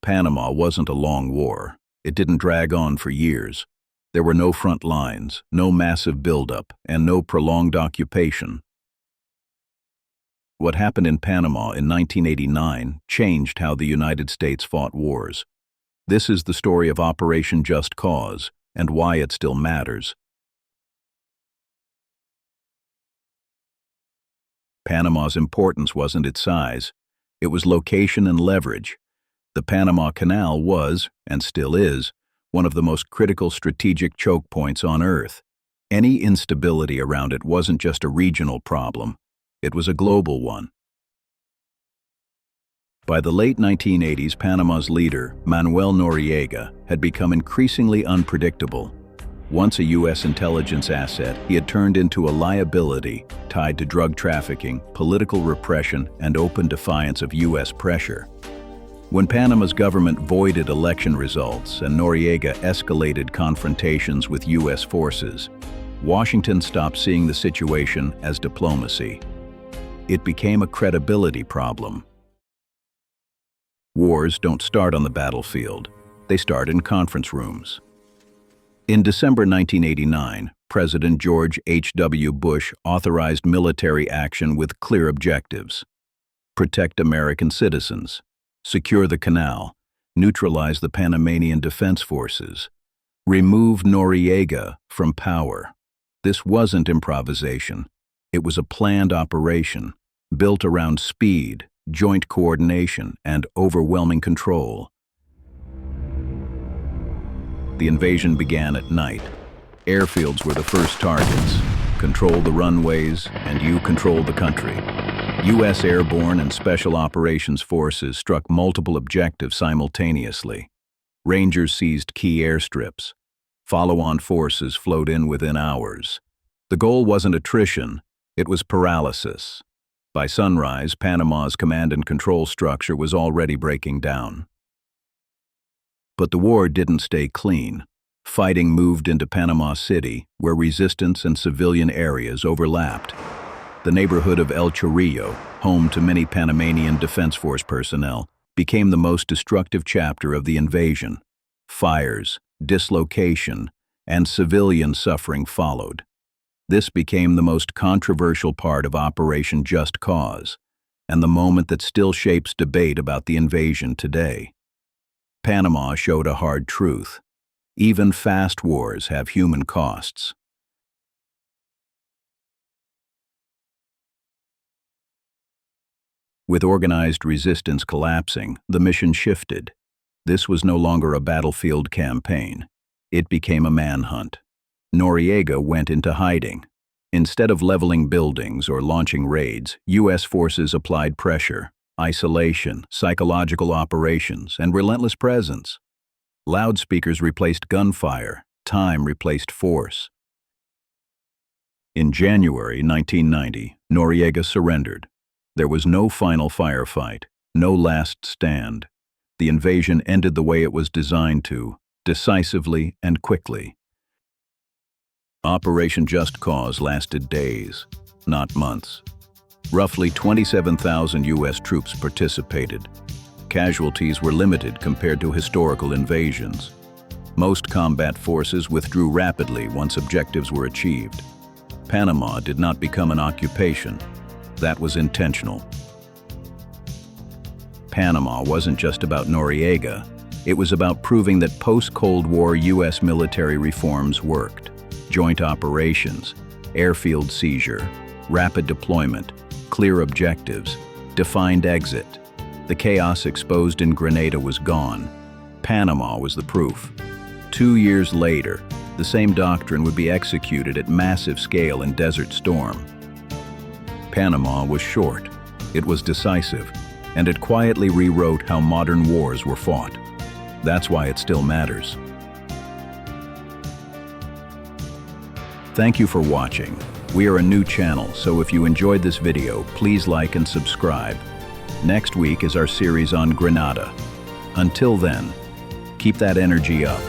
Panama wasn't a long war. It didn't drag on for years. There were no front lines, no massive buildup, and no prolonged occupation. What happened in Panama in 1989 changed how the United States fought wars. This is the story of Operation Just Cause and why it still matters. Panama's importance wasn't its size. It was location and leverage. The Panama Canal was, and still is, one of the most critical strategic choke points on Earth. Any instability around it wasn't just a regional problem. It was a global one. By the late 1980s, Panama's leader, Manuel Noriega, had become increasingly unpredictable. Once a U.S. intelligence asset, he had turned into a liability tied to drug trafficking, political repression, and open defiance of U.S. pressure. When Panama's government voided election results and Noriega escalated confrontations with U.S. forces, Washington stopped seeing the situation as diplomacy. It became a credibility problem. Wars don't start on the battlefield. They start in conference rooms. In December 1989, President George H.W. Bush authorized military action with clear objectives: protect American citizens, secure the canal, neutralize the Panamanian Defense Forces, remove Noriega from power. This wasn't improvisation. It was a planned operation, built around speed, joint coordination, and overwhelming control. The invasion began at night. Airfields were the first targets. Control the runways, and you control the country. U.S. airborne and special operations forces struck multiple objectives simultaneously. Rangers seized key airstrips. Follow-on forces flowed in within hours. The goal wasn't attrition, it was paralysis. By sunrise, Panama's command and control structure was already breaking down. But the war didn't stay clean. Fighting moved into Panama City, where resistance and civilian areas overlapped. The neighborhood of El Chorrillo, home to many Panamanian Defense Force personnel, became the most destructive chapter of the invasion. Fires, dislocation, and civilian suffering followed. This became the most controversial part of Operation Just Cause, and the moment that still shapes debate about the invasion today. Panama showed a hard truth. Even fast wars have human costs. With organized resistance collapsing, the mission shifted. This was no longer a battlefield campaign. It became a manhunt. Noriega went into hiding. Instead of leveling buildings or launching raids, U.S. forces applied pressure, isolation, psychological operations, and relentless presence. Loudspeakers replaced gunfire. Time replaced force. In January 1990, Noriega surrendered. There was no final firefight, no last stand. The invasion ended the way it was designed to, decisively and quickly. Operation Just Cause lasted days, not months. Roughly 27,000 U.S. troops participated. Casualties were limited compared to historical invasions. Most combat forces withdrew rapidly once objectives were achieved. Panama did not become an occupation. That was intentional. Panama wasn't just about Noriega. It was about proving that post-Cold War U.S. military reforms worked. Joint operations, airfield seizure, rapid deployment, clear objectives, defined exit. The chaos exposed in Grenada was gone. Panama was the proof. 2 years later, the same doctrine would be executed at massive scale in Desert Storm. Panama was short, it was decisive, and it quietly rewrote how modern wars were fought. That's why it still matters. Thank you for watching. We are a new channel, so if you enjoyed this video, please like and subscribe. Next week is our series on Grenada. Until then, keep that energy up.